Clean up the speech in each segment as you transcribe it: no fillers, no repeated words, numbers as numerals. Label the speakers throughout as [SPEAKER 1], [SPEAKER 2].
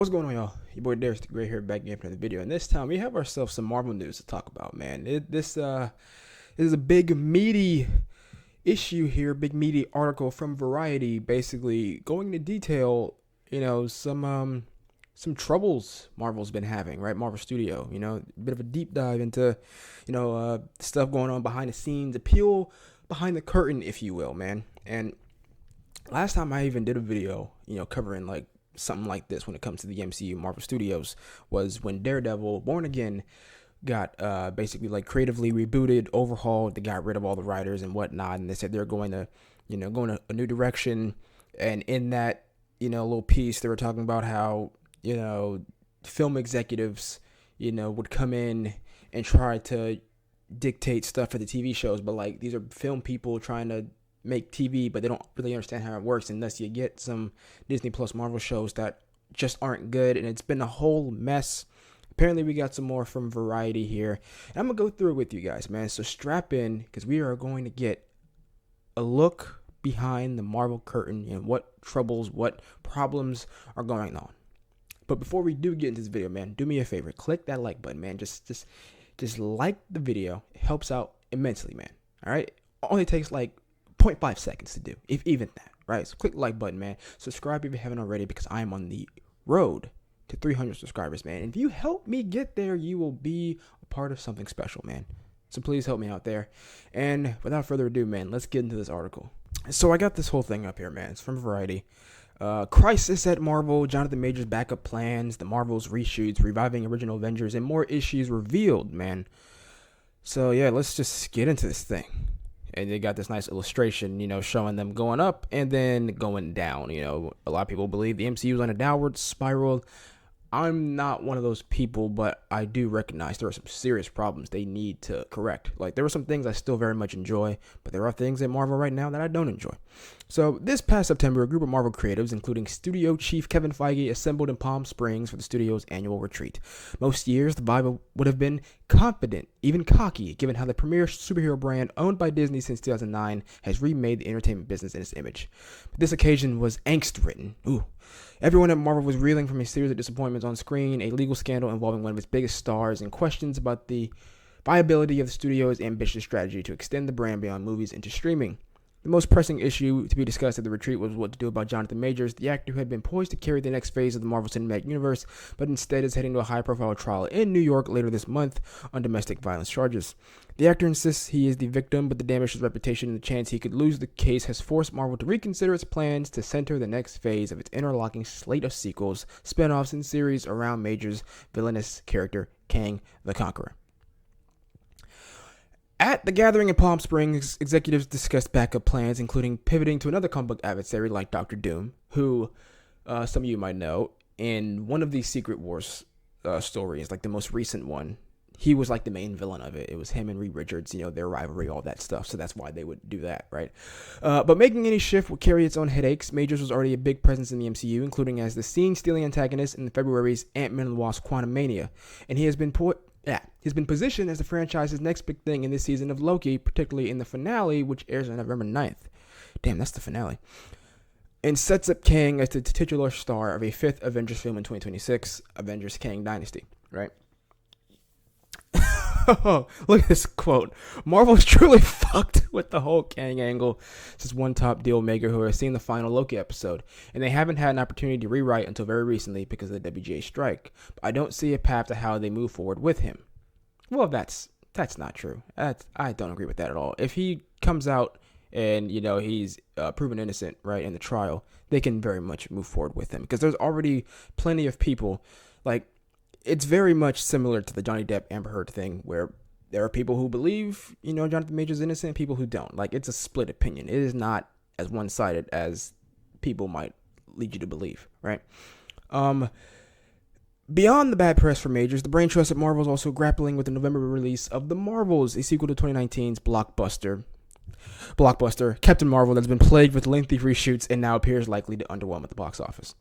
[SPEAKER 1] What's going on, y'all? Your boy Darius the Great here, back again for another video. And this time we have ourselves some Marvel news to talk about, man. This is a big meaty issue here, big meaty article from Variety, basically going into detail, some troubles Marvel's been having, right? Marvel Studio, a bit of a deep dive into, stuff going on behind the scenes, a peel behind the curtain, if you will, man. And last time I even did a video, covering like something like this when it comes to the MCU Marvel Studios was when Daredevil Born Again got basically like creatively rebooted, overhauled. They got rid of all the writers and whatnot, and they said they're going to, going a new direction. And in that, little piece, they were talking about how, film executives, would come in and try to dictate stuff for the TV shows, but like these are film people trying to make TV, but they don't really understand how it works, and thus you get some Disney Plus Marvel shows that just aren't good, and it's been a whole mess. Apparently, we got some more from Variety here, and I'm gonna go through it with you guys, man. So strap in, because we are going to get a look behind the Marvel curtain and what troubles, what problems are going on. But before we do get into this video, man, do me a favor, click that like button, man. Just like the video. It helps out immensely, man. All right, only takes like 0.5 seconds to do, if even that, right? So click the like button, man. Subscribe if you haven't already, because I am on the road to 300 subscribers, man. And if you help me get there, you will be a part of something special, man. So please help me out there. And without further ado, man, let's get into this article. So I got this whole thing up here, man. It's from Variety. Crisis at Marvel, Jonathan Majors backup plans, the Marvels reshoots, reviving original Avengers, and more issues revealed, man. So yeah, let's just get into this thing. And they got this nice illustration, showing them going up and then going down. A lot of people believe the MCU is on a downward spiral. I'm not one of those people, but I do recognize there are some serious problems they need to correct. Like, there are some things I still very much enjoy, but there are things at Marvel right now that I don't enjoy. So, this past September, a group of Marvel creatives, including studio chief Kevin Feige, assembled in Palm Springs for the studio's annual retreat. Most years, the vibe would have been confident, even cocky, given how the premier superhero brand owned by Disney since 2009 has remade the entertainment business in its image. But this occasion was angst-ridden. Everyone at Marvel was reeling from a series of disappointments on screen, a legal scandal involving one of its biggest stars, and questions about the viability of the studio's ambitious strategy to extend the brand beyond movies into streaming. The most pressing issue to be discussed at the retreat was what to do about Jonathan Majors, the actor who had been poised to carry the next phase of the Marvel Cinematic Universe, but instead is heading to a high-profile trial in New York later this month on domestic violence charges. The actor insists he is the victim, but the damage to his reputation and the chance he could lose the case has forced Marvel to reconsider its plans to center the next phase of its interlocking slate of sequels, spin-offs, and series around Majors' villainous character, Kang the Conqueror. At the gathering in Palm Springs, executives discussed backup plans, including pivoting to another comic book adversary like Doctor Doom, who some of you might know, in one of these Secret Wars stories, like the most recent one, he was like the main villain of it. It was him and Reed Richards, their rivalry, all that stuff. So that's why they would do that, right? But making any shift would carry its own headaches. Majors was already a big presence in the MCU, including as the scene-stealing antagonist in February's Ant-Man and the Wasp: Quantumania, and he has been he's been positioned as the franchise's next big thing in this season of Loki, particularly in the finale, which airs on November 9th. Damn, that's the finale. And sets up Kang as the titular star of a fifth Avengers film in 2026, Avengers Kang Dynasty, right? Look at this quote. Marvel is truly fucked with the whole Kang angle, says one top deal maker who has seen the final Loki episode, and they haven't had an opportunity to rewrite until very recently because of the WGA strike. But I don't see a path to how they move forward with him. Well, that's not true. I don't agree with that at all. If he comes out and he's proven innocent, right, in the trial, they can very much move forward with him, because there's already plenty of people like. It's very much similar to the Johnny Depp Amber Heard thing, where there are people who believe, Jonathan Majors is innocent, and people who don't. Like, it's a split opinion. It is not as one-sided as people might lead you to believe, right? Beyond the bad press for Majors, the brain trust at Marvel is also grappling with the November release of The Marvels, a sequel to 2019's blockbuster Captain Marvel, that's been plagued with lengthy reshoots and now appears likely to underwhelm at the box office.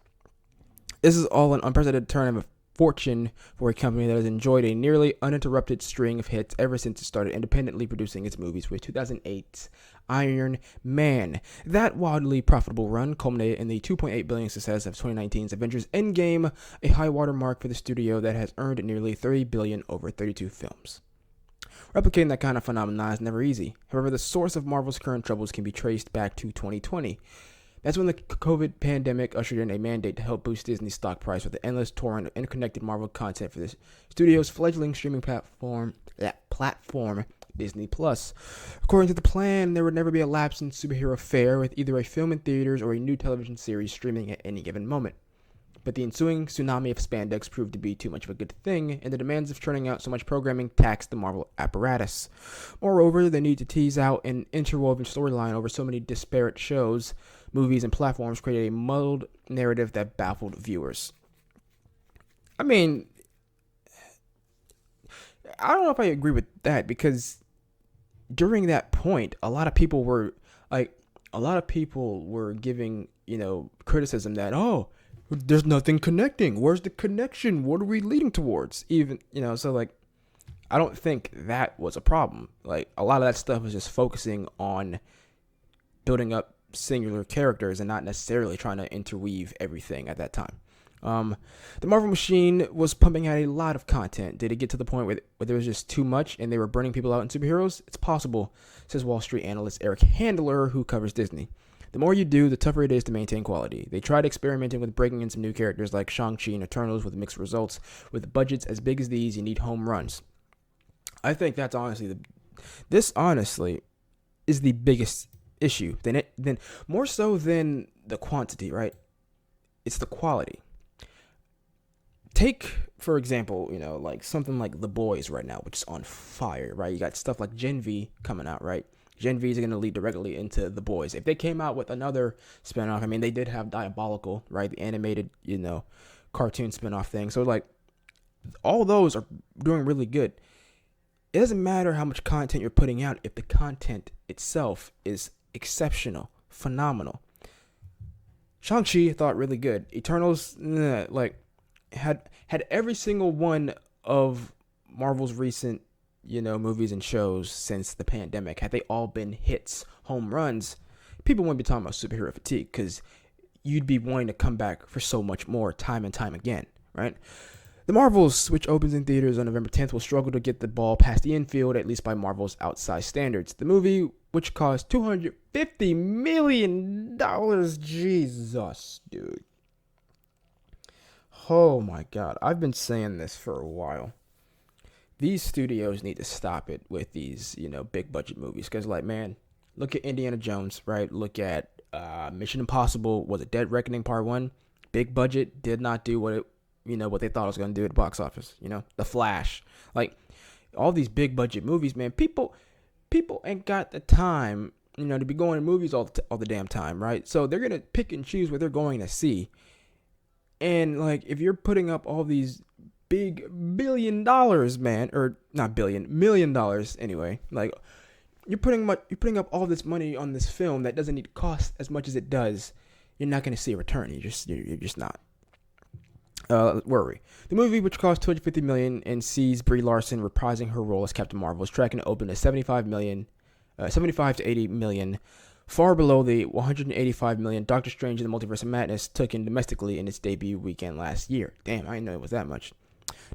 [SPEAKER 1] This is all an unprecedented turn of fortune for a company that has enjoyed a nearly uninterrupted string of hits ever since it started independently producing its movies with 2008's Iron Man. That wildly profitable run culminated in the $2.8 billion success of 2019's Avengers Endgame, a high watermark for the studio that has earned nearly $30 billion over 32 films. Replicating that kind of phenomenon is never easy. However, the source of Marvel's current troubles can be traced back to 2020. That's when the COVID pandemic ushered in a mandate to help boost Disney's stock price with the endless torrent of interconnected Marvel content for the studio's fledgling streaming platform, Disney Plus. According to the plan, there would never be a lapse in superhero fare, with either a film in theaters or a new television series streaming at any given moment. But the ensuing tsunami of spandex proved to be too much of a good thing, and the demands of churning out so much programming taxed the Marvel apparatus. Moreover, the need to tease out an interwoven storyline over so many disparate shows, movies, and platforms created a muddled narrative that baffled viewers. I mean, I don't know if I agree with that, because during that point, a lot of people were giving, criticism that, there's nothing connecting. Where's the connection? What are we leading towards? So I don't think that was a problem. Like, a lot of that stuff was just focusing on building up singular characters and not necessarily trying to interweave everything at that time. The Marvel machine was pumping out a lot of content. Did it get to the point where there was just too much and they were burning people out in superheroes? It's possible, says Wall Street analyst Eric Handler, who covers Disney. The more you do, the tougher it is to maintain quality. They tried experimenting with breaking in some new characters like Shang-Chi and Eternals with mixed results. With budgets as big as these, you need home runs. I think that's this honestly is the biggest issue. Then more so than the quantity, right? It's the quality. Take, for example, like something like The Boys right now, which is on fire, right? You got stuff like Gen V coming out, right? Gen V is going to lead directly into The Boys. If they came out with another spinoff, I mean, they did have Diabolical, right? The animated, cartoon spinoff thing. So, all those are doing really good. It doesn't matter how much content you're putting out if the content itself is exceptional, phenomenal. Shang-Chi, I thought, really good. Eternals, had every single one of Marvel's recent movies and shows since the pandemic, had they all been hits, home runs, people wouldn't be talking about superhero fatigue, because you'd be wanting to come back for so much more time and time again, right? The Marvels, which opens in theaters on November 10th, will struggle to get the ball past the infield, at least by Marvel's outsized standards. The movie, which cost $250 million, Jesus, dude. Oh my God, I've been saying this for a while. These studios need to stop it with these, big budget movies. Because, man, look at Indiana Jones, right? Look at Mission Impossible. Was it Dead Reckoning Part 1? Big budget, did not do what they thought it was going to do at the box office. The Flash. All these big budget movies, man, people ain't got the time, to be going to movies all the damn time, right? So they're going to pick and choose what they're going to see. And, if you're putting up all these big $1 billion, man, or not billion, $1 million anyway. You're putting up all this money on this film that doesn't need to cost as much as it does. You're not going to see a return. You're just not. Worry. The movie, which cost $250 million and sees Brie Larson reprising her role as Captain Marvel, is tracking to open at $75 to $80 million, far below the $185 million Doctor Strange in the Multiverse of Madness took in domestically in its debut weekend last year. Damn, I didn't know it was that much.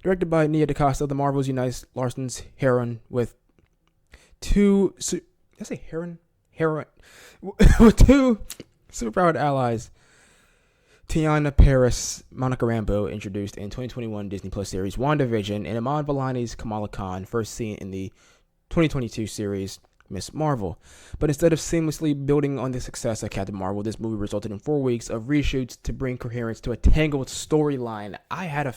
[SPEAKER 1] Directed by Nia DaCosta, The Marvels unites Larson's heroine with two superpowered allies. Tiana Paris, Monica Rambeau, introduced in 2021 Disney Plus series WandaVision, and Iman Vellani's Kamala Khan, first seen in the 2022 series Miss Marvel. But instead of seamlessly building on the success of Captain Marvel, this movie resulted in 4 weeks of reshoots to bring coherence to a tangled storyline. I had a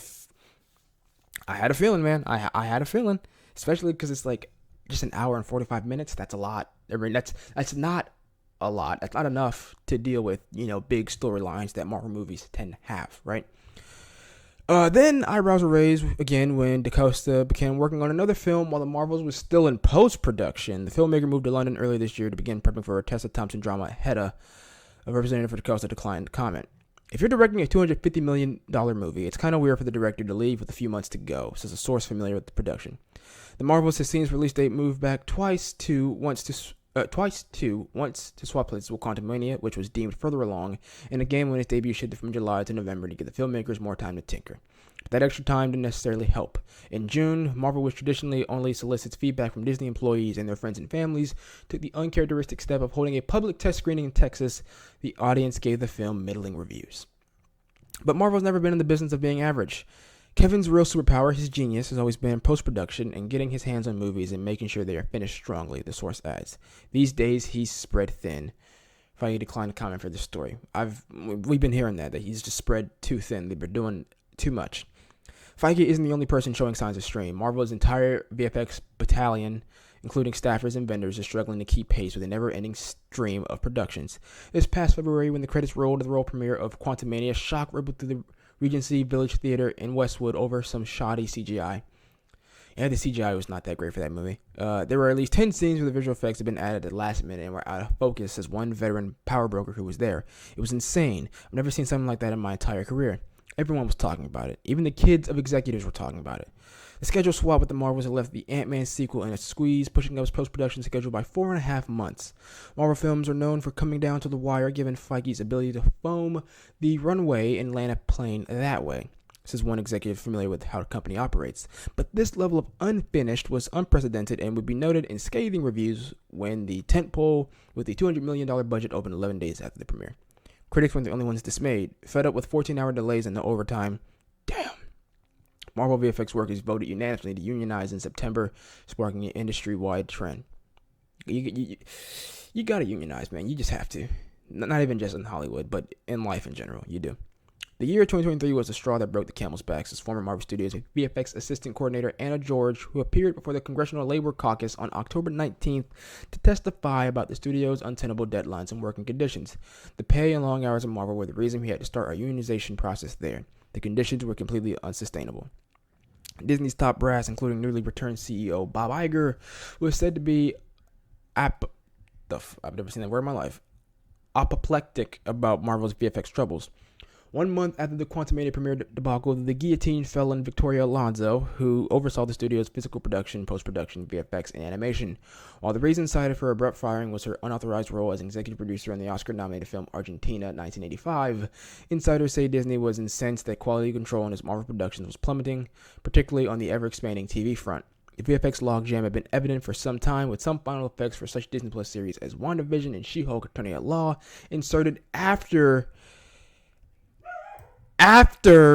[SPEAKER 1] feeling, man. I had a feeling, especially because it's just an hour and 45 minutes. That's a lot. I mean, that's not a lot. That's not enough to deal with, big storylines that Marvel movies tend to have, right? Then eyebrows were raised again when DaCosta began working on another film while The Marvels was still in post-production. The filmmaker moved to London earlier this year to begin prepping for a Tessa Thompson drama, Hedda. A representative for DaCosta declined to comment. If you're directing a $250 million movie, it's kind of weird for the director to leave with a few months to go, says a source familiar with the production. The Marvels has seen its release date moved back once to swap places with Quantumania, which was deemed further along, and again when its debut shifted from July to November to give the filmmakers more time to tinker. But that extra time didn't necessarily help. In June, Marvel, which traditionally only solicits feedback from Disney employees and their friends and families, took the uncharacteristic step of holding a public test screening in Texas. The audience gave the film middling reviews. But Marvel's never been in the business of being average. Kevin's real superpower, his genius, has always been post-production and getting his hands on movies and making sure they are finished strongly, the source adds. These days, he's spread thin. Feige declined to comment for this story. We've been hearing that he's just spread too thin. They've been doing too much. Feige isn't the only person showing signs of strain. Marvel's entire VFX battalion, including staffers and vendors, is struggling to keep pace with a never-ending stream of productions. This past February, when the credits rolled to the world premiere of Quantumania, shock rippled through the Regency Village Theater in Westwood over some shoddy CGI. Yeah, the CGI was not that great for that movie. There were at least 10 scenes where the visual effects had been added at the last minute and were out of focus, says one veteran power broker who was there. It was insane. I've never seen something like that in my entire career. Everyone was talking about it. Even the kids of executives were talking about it. The schedule swap with the Marvels had left the Ant-Man sequel in a squeeze, pushing up its post-production schedule by 4.5 months. Marvel films are known for coming down to the wire, given Feige's ability to foam the runway and land a plane that way, says one executive familiar with how the company operates. But this level of unfinished was unprecedented and would be noted in scathing reviews when the tentpole with the $200 million budget opened 11 days after the premiere. Critics weren't the only ones dismayed. Fed up with 14-hour delays and no overtime. Damn. Marvel VFX workers voted unanimously to unionize in September, sparking an industry-wide trend. You gotta unionize, man. You just have to. Not even just in Hollywood, but in life in general. You do. The year 2023 was the straw that broke the camel's back, says former Marvel Studios VFX assistant coordinator Anna George, who appeared before the Congressional Labor Caucus on October 19th to testify about the studio's untenable deadlines and working conditions. The pay and long hours of Marvel were the reason we had to start our unionization process there. The conditions were completely unsustainable. Disney's top brass, including newly returned CEO Bob Iger, was said to be I've never seen that word in my life. Apoplectic about Marvel's VFX troubles. 1 month after the Quantumania premiere debacle, the guillotine fell on Victoria Alonso, who oversaw the studio's physical production, post-production, VFX, and animation. While the reason cited for abrupt firing was her unauthorized role as executive producer on the Oscar-nominated film Argentina 1985, insiders say Disney was incensed that quality control in its Marvel productions was plummeting, particularly on the ever-expanding TV front. The VFX logjam had been evident for some time, with some final effects for such Disney Plus series as WandaVision and She-Hulk Attorney at Law inserted after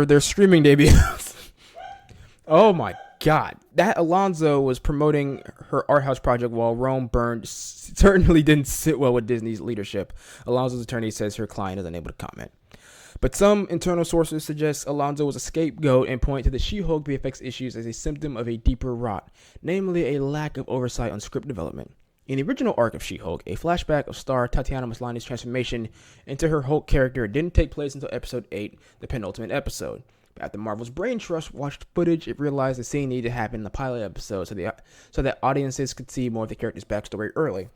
[SPEAKER 1] their streaming debuts. Oh my god. That Alonso was promoting her art house project while Rome burned certainly didn't sit well with Disney's leadership. Alonso's attorney says her client is unable to comment. But some internal sources suggest Alonso was a scapegoat and point to the She-Hulk VFX issues as a symptom of a deeper rot, namely a lack of oversight on script development. In the original arc of She-Hulk, a flashback of star Tatiana Maslany's transformation into her Hulk character didn't take place until episode 8, the penultimate episode. But after Marvel's Brain Trust watched footage, it realized the scene needed to happen in the pilot episode so that audiences could see more of the character's backstory early.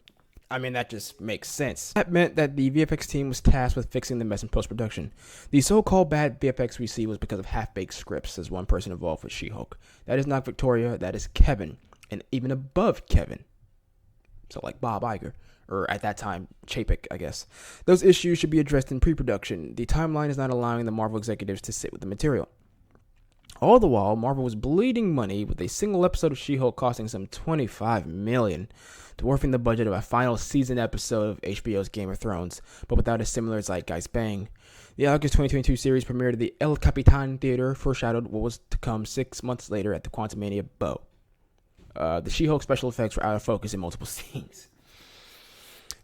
[SPEAKER 1] I mean, that just makes sense. That meant that the VFX team was tasked with fixing the mess in post-production. The so-called bad VFX we see was because of half-baked scripts, says one person involved with She-Hulk. That is not Victoria, that is Kevin, and even above Kevin. So like Bob Iger, or at that time, Chapek, I guess. Those issues should be addressed in pre-production. The timeline is not allowing the Marvel executives to sit with the material. All the while, Marvel was bleeding money with a single episode of She-Hulk costing some $25 million, dwarfing the budget of a final season episode of HBO's Game of Thrones, but without a similar zeitgeist bang. The August 2022 series premiered at the El Capitan Theater, foreshadowed what was to come 6 months later at the Quantumania Bow. The She-Hulk special effects were out of focus in multiple scenes.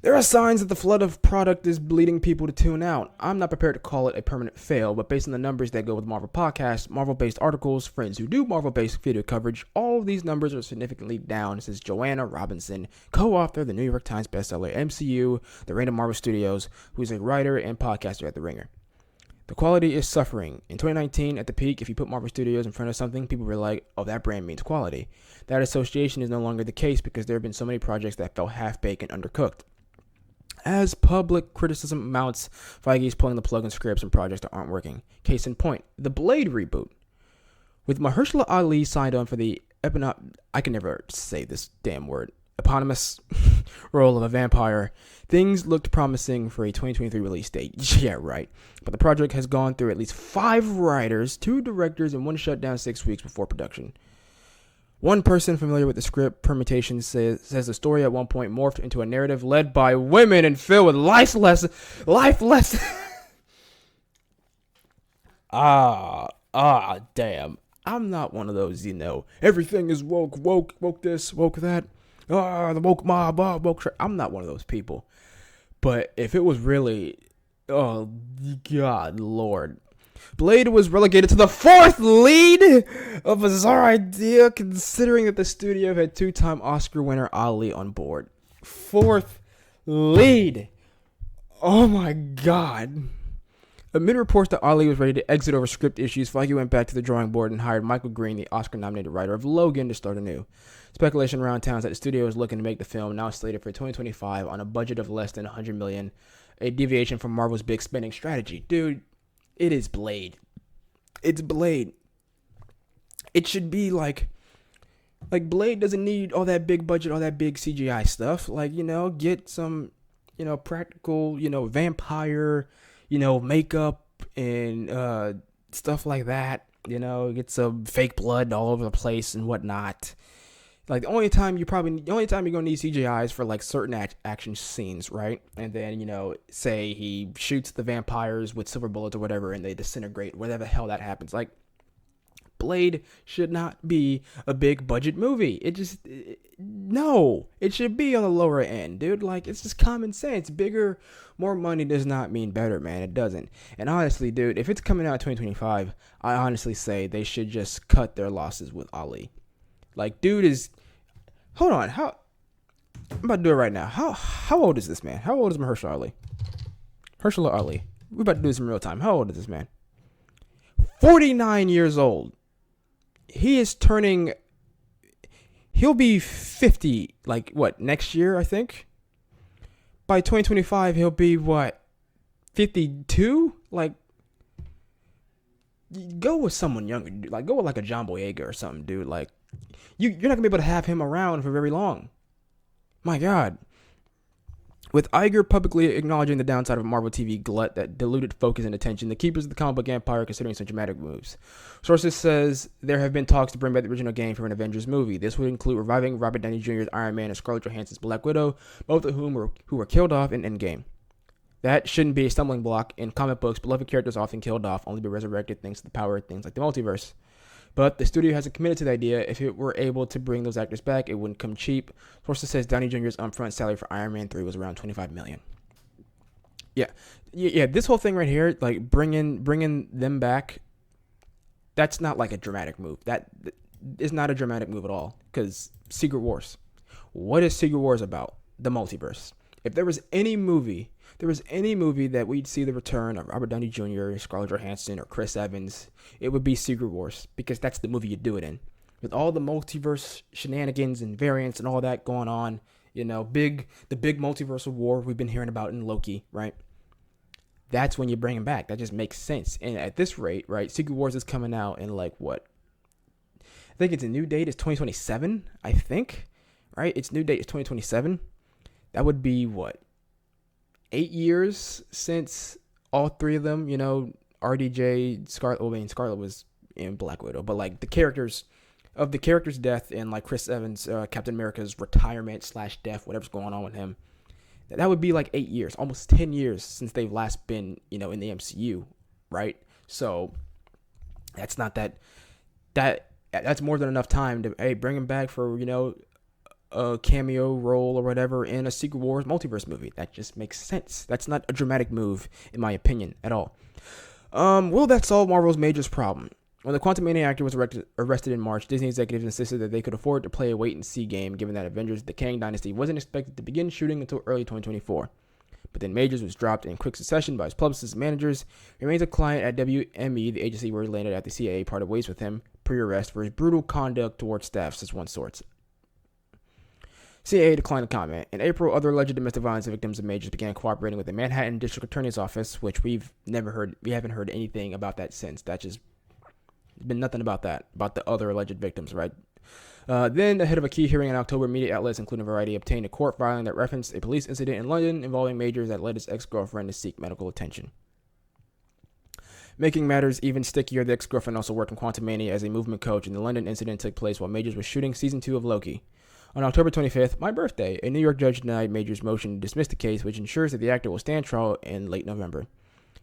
[SPEAKER 1] There are signs that the flood of product is bleeding people to tune out. I'm not prepared to call it a permanent fail, but based on the numbers that go with Marvel podcasts, Marvel-based articles, friends who do Marvel-based video coverage, all of these numbers are significantly down, says Joanna Robinson, co-author of the New York Times bestseller MCU, The Reign of Marvel Studios, who is a writer and podcaster at The Ringer. The quality is suffering. In 2019, at the peak, if you put Marvel Studios in front of something, people were like, oh, that brand means quality. That association is no longer the case because there have been so many projects that felt half-baked and undercooked. As public criticism mounts, Feige is pulling the plug on scripts and projects that aren't working. Case in point, the Blade reboot. With Mahershala Ali signed on for the I can never say this damn word, eponymous role of a vampire, things looked promising for a 2023 release date. Yeah, right. But the project has gone through at least 5 writers, 2 directors, and 1 shutdown 6 weeks before production. One person familiar with the script permutations says the story at one point morphed into a narrative led by women and filled with life lessons. Damn. I'm not one of those, everything is woke this, woke that. The woke mob, woke. I'm not one of those people. But if it was really, oh, God, Lord. Blade was relegated to the 4th lead, a bizarre idea considering that the studio had 2-time Oscar winner Ali on board. 4th lead. Oh my God. Amid reports that Ali was ready to exit over script issues, Feige went back to the drawing board and hired Michael Green, the Oscar-nominated writer of Logan, to start anew. Speculation around town is that the studio is looking to make the film, now slated for 2025, on a budget of less than $100 million, a deviation from Marvel's big spending strategy. Dude, it is Blade. It's Blade. It should be like Blade doesn't need all that big budget, all that big CGI stuff. Get some, practical, vampire, makeup and stuff like that. Get some fake blood all over the place and whatnot. The only time you're gonna need CGI is for certain action scenes, right? And then say he shoots the vampires with silver bullets or whatever, and they disintegrate. Whatever the hell that happens, Blade should not be a big budget movie. No, it should be on the lower end, dude. It's just common sense. Bigger, more money does not mean better, man. It doesn't. And honestly, dude, if it's coming out in 2025, I honestly say they should just cut their losses with Ali. Dude is... Hold on. I'm about to do it right now. How old is this man? How old is Mahershala Ali? Mahershala Ali. We're about to do this in real time. How old is this man? 49 years old. He is turning... He'll be 50, next year, I think? By 2025, he'll be, 52? Go with someone younger, dude. Go with, a John Boyega or something, dude. You're not going to be able to have him around for very long. My God. With Iger publicly acknowledging the downside of a Marvel TV glut that diluted focus and attention, the keepers of the comic book empire are considering some dramatic moves. Sources says there have been talks to bring back the original game for an Avengers movie. This would include reviving Robert Downey Jr.'s Iron Man and Scarlett Johansson's Black Widow, both of whom were killed off in Endgame. That shouldn't be a stumbling block. In comic books, beloved characters often killed off, only to be resurrected thanks to the power of things like the multiverse. But the studio hasn't committed to the idea. If it were able to bring those actors back, it wouldn't come cheap. Sources says Downey Jr.'s upfront salary for Iron Man 3 was around $25 million. Yeah. This whole thing right here, bringing them back, that's not a dramatic move. That is not a dramatic move at all. Because Secret Wars. What is Secret Wars about? The multiverse. If there was any movie that we'd see the return of Robert Downey Jr., Scarlett Johansson, or Chris Evans, it would be Secret Wars, because that's the movie you do it in. With all the multiverse shenanigans and variants and all that going on, the big multiversal war we've been hearing about in Loki, right? That's when you bring him back. That just makes sense. And at this rate, right, Secret Wars is coming out in what? I think it's a new date. It's 2027, I think, right? Its new date is 2027. That would be 8 years since all 3 of them, RDJ, Scarlett was in Black Widow, but the character's death and Chris Evans, Captain America's retirement / death, whatever's going on with him, that would be 8 years, almost 10 years since they've last been, in the MCU, right? So that's not that's more than enough time to, bring him back for, a cameo role or whatever in a Secret Wars multiverse movie. That just makes sense. That's not a dramatic move, in my opinion, at all. Will that solve Marvel's major problem? When the Quantumania actor was arrested in March, Disney executives insisted that they could afford to play a wait-and-see game, given that Avengers: The Kang Dynasty wasn't expected to begin shooting until early 2024. But then Majors was dropped in quick succession by his publicists and managers. He remains a client at WME, the agency where he landed after the CIA parted ways with him pre-arrest for his brutal conduct towards staff, says one source. CAA declined to comment. In April, other alleged domestic violence victims of Majors began cooperating with the Manhattan District Attorney's Office, which we haven't heard anything about that since. That's just been nothing about that, about the other alleged victims, right? Then, ahead of a key hearing in October, media outlets, including Variety, obtained a court filing that referenced a police incident in London involving Majors that led his ex-girlfriend to seek medical attention. Making matters even stickier, the ex-girlfriend also worked in Quantumania as a movement coach, and the London incident took place while Majors was shooting season 2 of Loki. On October 25th, my birthday, a New York judge denied Majors' motion to dismiss the case, which ensures that the actor will stand trial in late November.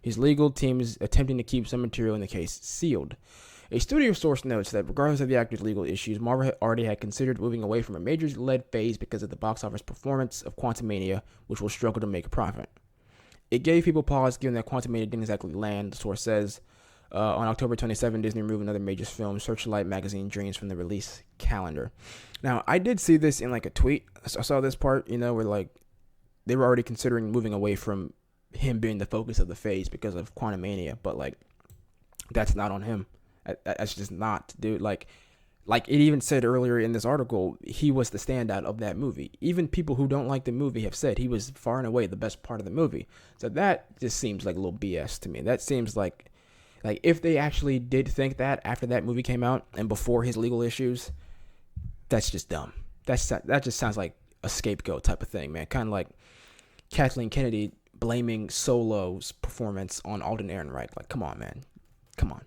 [SPEAKER 1] His legal team is attempting to keep some material in the case sealed. A studio source notes that regardless of the actor's legal issues, Marvel already had considered moving away from a Majors-led phase because of the box office performance of Quantumania, which will struggle to make a profit. It gave people pause given that Quantumania didn't exactly land, the source says. On October 27, Disney removed another Majors film, Searchlight Magazine Dreams, from the release calendar. Now, I did see this in like a tweet. I saw this part, where like they were already considering moving away from him being the focus of the phase because of Quantumania, but like that's not on him. That's just not, dude. Like it even said earlier in this article, he was the standout of that movie. Even people who don't like the movie have said he was far and away the best part of the movie. So that just seems like a little BS to me. That seems like if they actually did think that after that movie came out and before his legal issues, that's just dumb. That just sounds like a scapegoat type of thing, man. Kind of like Kathleen Kennedy blaming Solo's performance on Alden Ehrenreich. Like, come on, man. Come on.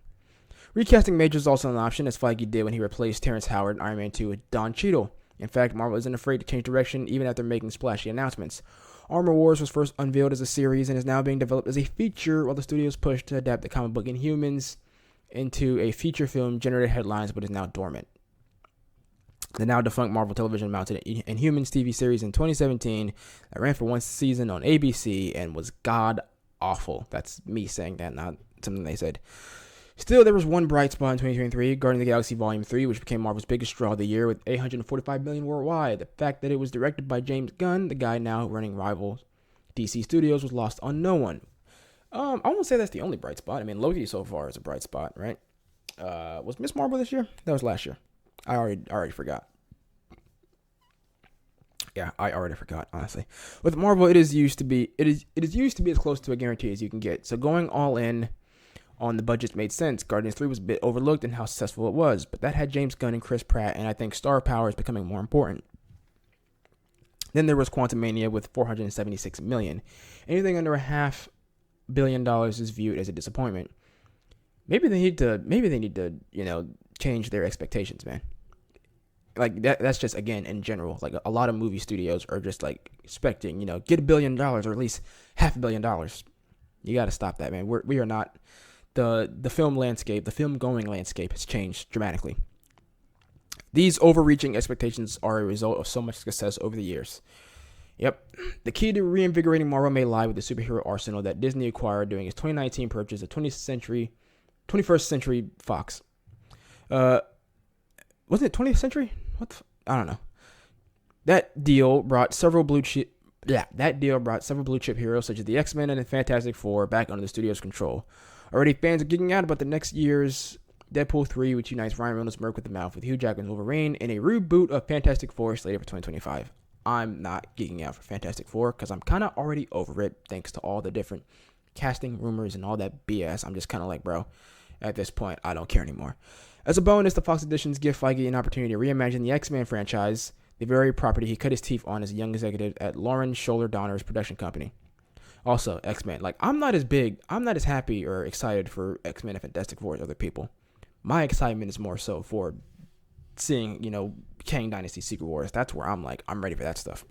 [SPEAKER 1] Recasting Majors is also an option, as Feige did when he replaced Terrence Howard in Iron Man 2 with Don Cheadle. In fact, Marvel isn't afraid to change direction even after making splashy announcements. Armor Wars was first unveiled as a series and is now being developed as a feature, while the studio's push to adapt the comic book Inhumans into a feature film generated headlines but is now dormant. The now defunct Marvel Television mounted an Inhumans TV series in 2017 that ran for one season on ABC and was god awful. That's me saying that, not something they said. Still, there was one bright spot in 2023, Guardians of the Galaxy Volume 3, which became Marvel's biggest draw of the year with $845 million worldwide. The fact that it was directed by James Gunn, the guy now running rival DC Studios, was lost on no one. I won't say that's the only bright spot. I mean, Loki so far is a bright spot, right? Was Miss Marvel this year? That was last year. I already forgot. Yeah, I already forgot, honestly. With Marvel, it is used to be as close to a guarantee as you can get. So going all in on the budgets made sense. Guardians 3 was a bit overlooked in how successful it was, but that had James Gunn and Chris Pratt, and I think star power is becoming more important. Then there was Quantumania with $476 million. Anything under $500 million is viewed as a disappointment. Maybe they need to, change their expectations, man. Like that's just, again, in general, like a lot of movie studios are just like expecting, get $1 billion or at least $500 million. You got to stop that, man. We are not. The film landscape, the film going landscape has changed dramatically. These overreaching expectations are a result of so much success over the years. Yep. The key to reinvigorating Marvel may lie with the superhero arsenal that Disney acquired during its 2019 purchase of 21st Century Fox. Wasn't it 20th Century? I don't know. That deal brought several blue chip heroes such as the X-Men and the Fantastic Four back under the studio's control. Already fans are geeking out about the next year's Deadpool 3, which unites Ryan Reynolds' Merc with the Mouth with Hugh Jackman's Wolverine in a reboot of Fantastic Four slated for 2025. I'm not geeking out for Fantastic Four because I'm kind of already over it thanks to all the different casting rumors and all that BS. I'm just kind of like, bro, at this point, I don't care anymore. As a bonus, the Fox editions give Feige an opportunity to reimagine the X-Men franchise, the very property he cut his teeth on as a young executive at Lauren Scholler Donner's production company. Also, X-Men. Like, I'm not as happy or excited for X-Men and Fantastic Four as other people. My excitement is more so for seeing, Kang Dynasty Secret Wars. That's where I'm ready for that stuff.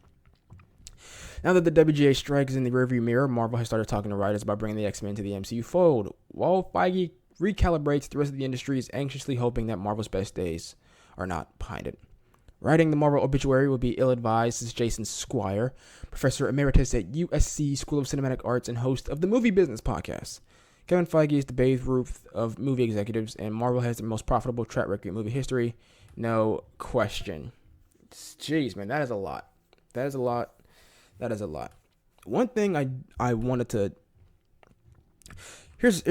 [SPEAKER 1] Now that the WGA strike is in the rearview mirror, Marvel has started talking to writers about bringing the X-Men to the MCU fold. While Feige recalibrates, the rest of the industry is anxiously hoping that Marvel's best days are not behind it. Writing the Marvel obituary will be ill-advised, says Jason Squire, professor emeritus at USC School of Cinematic Arts and host of the Movie Business Podcast. Kevin Feige is the Babe Ruth of movie executives, and Marvel has the most profitable track record in movie history. No question. Jeez, man, that is a lot. That is a lot. One thing I wanted to... Here's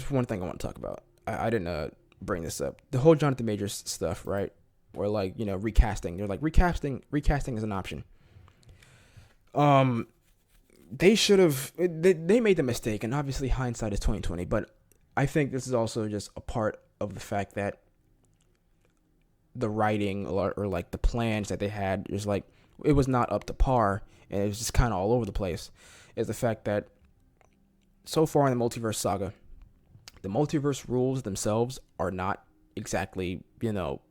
[SPEAKER 1] one thing I want to talk about. I didn't bring this up. The whole Jonathan Majors stuff, right? or like, recasting. They're like recasting is an option. They should have. They made the mistake, and obviously hindsight is 2020. But I think this is also just a part of the fact that the writing or like the plans that they had is like it was not up to par, and it was just kind of all over the place. Is the fact that so far in the multiverse saga, the multiverse rules themselves are not exactly,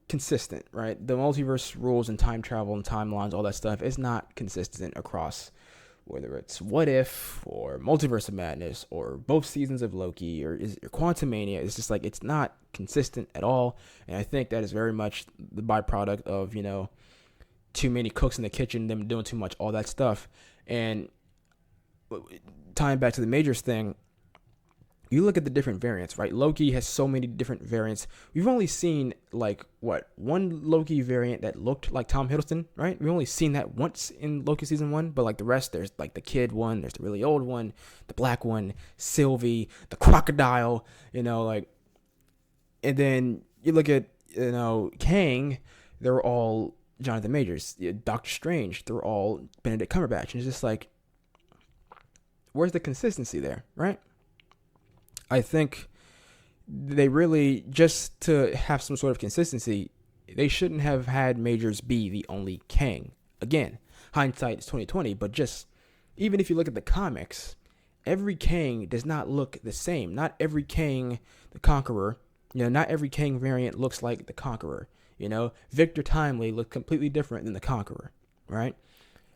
[SPEAKER 1] consistent, right? The multiverse rules and time travel and timelines, all that stuff is not consistent across whether it's What If or Multiverse of Madness or both seasons of Loki or Quantumania. It's just like it's not consistent at all. And I think that is very much the byproduct of, too many cooks in the kitchen, them doing too much, all that stuff. And tying back to the Majors thing, you look at the different variants, right? Loki has so many different variants. We've only seen one Loki variant that looked like Tom Hiddleston, right? We've only seen that once in Loki season 1, but like the rest, there's like the kid one, there's the really old one, the black one, Sylvie, the crocodile, and then you look at, Kang, they're all Jonathan Majors. Doctor Strange, they're all Benedict Cumberbatch. And it's just like, where's the consistency there, right? I think they really, just to have some sort of consistency, they shouldn't have had Majors be the only Kang. Again, hindsight is 2020, but just even if you look at the comics, every Kang does not look the same. Not every Kang, the Conqueror, not every Kang variant looks like the Conqueror. Victor Timely looked completely different than the Conqueror, right?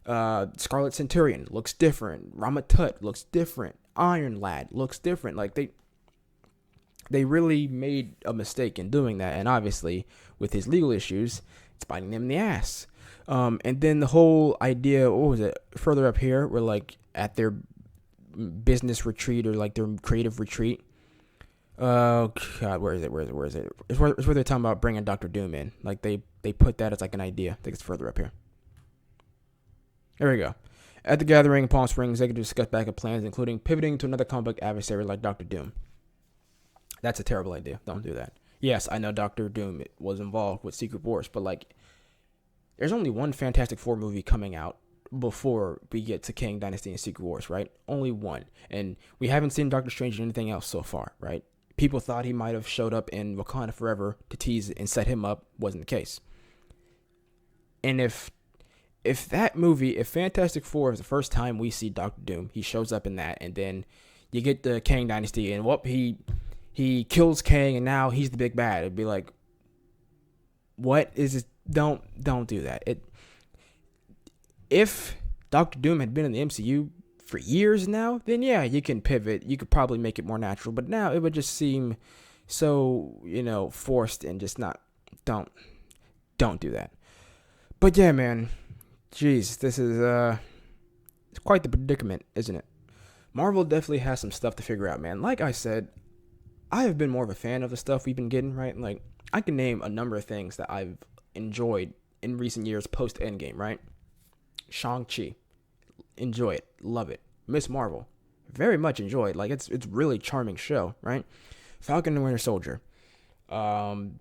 [SPEAKER 1] Scarlet Centurion looks different. Rama Tut looks different. Iron Lad looks different. Like they really made a mistake in doing that, and obviously with his legal issues, it's biting them in the ass. And then the whole idea, what was it? Further up here, we're like at their business retreat or like their creative retreat. Oh God, where is it? It's where they're talking about bringing Doctor Doom in. Like they put that as like an idea. I think it's further up here. There we go. At the gathering in Palm Springs, they could discuss backup plans, including pivoting to another comic book adversary like Doctor Doom. That's a terrible idea. Don't do that. Yes, I know Doctor Doom was involved with Secret Wars, but like, there's only one Fantastic Four movie coming out before we get to Kang Dynasty and Secret Wars, right? Only one. And we haven't seen Doctor Strange in anything else so far, right? People thought he might have showed up in Wakanda Forever to tease and set him up. Wasn't the case. And if Fantastic Four is the first time we see Doctor Doom, he shows up in that, and then you get the Kang Dynasty, and he kills Kang, and now he's the big bad. It'd be like, what is it? Don't do that. If Doctor Doom had been in the MCU for years now, then yeah, you can pivot. You could probably make it more natural. But now it would just seem so, forced and just not. Don't do that. But yeah, man. Jeez, this is it's quite the predicament, isn't it? Marvel definitely has some stuff to figure out, man. Like I said, I have been more of a fan of the stuff we've been getting, right? Like, I can name a number of things that I've enjoyed in recent years post Endgame, right? Shang-Chi, enjoy it, love it. Miss Marvel, very much enjoyed. Like, it's really charming show, right? Falcon and Winter Soldier,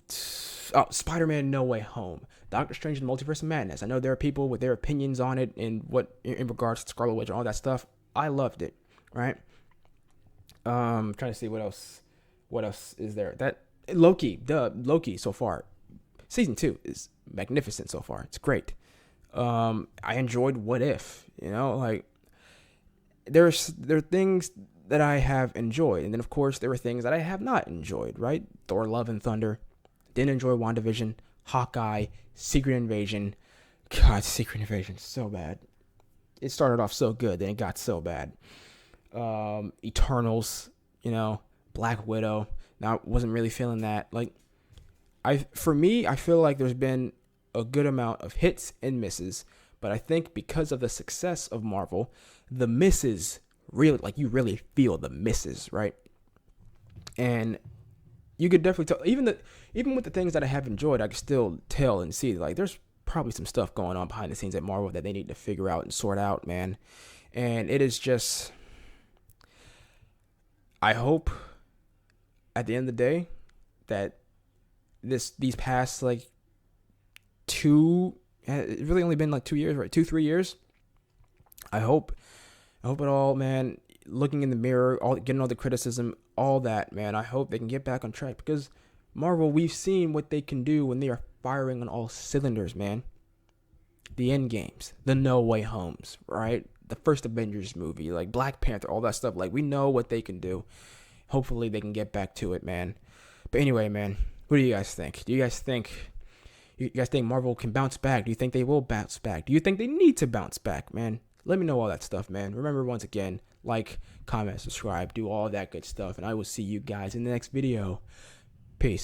[SPEAKER 1] Spider-Man No Way Home, Doctor Strange and the Multiverse of Madness. I know there are people with their opinions on it in regards to Scarlet Witch and all that stuff. I loved it, right? Trying to see what else is there. That Loki so far. Season 2 is magnificent so far. It's great. I enjoyed What If, like there are things that I have enjoyed, and then of course there were things that I have not enjoyed, right? Thor Love and Thunder. Didn't enjoy WandaVision, Hawkeye, Secret Invasion. God, Secret Invasion, so bad. It started off so good, then it got so bad. Eternals, Black Widow. Now, I wasn't really feeling that. Like, I feel like there's been a good amount of hits and misses, but I think because of the success of Marvel, the misses really, like, you really feel the misses, right? And you could definitely tell, even with the things that I have enjoyed, I can still tell and see, like, there's probably some stuff going on behind the scenes at Marvel that they need to figure out and sort out, man. And it is just, I hope at the end of the day that these past like it's really only been like 2 years, right? 3 years. I hope it all, man. Looking in the mirror, getting all the criticism, all that, man. I hope they can get back on track because Marvel, we've seen what they can do when they are firing on all cylinders, man. The end games, the No Way Homes, right? The first Avengers movie, like Black Panther, all that stuff. Like, we know what they can do. Hopefully, they can get back to it, man. But anyway, man, what do you guys think? Do you guys think Marvel can bounce back? Do you think they will bounce back? Do you think they need to bounce back, man? Let me know all that stuff, man. Remember, once again, like, comment, subscribe, do all that good stuff. And I will see you guys in the next video. Peace.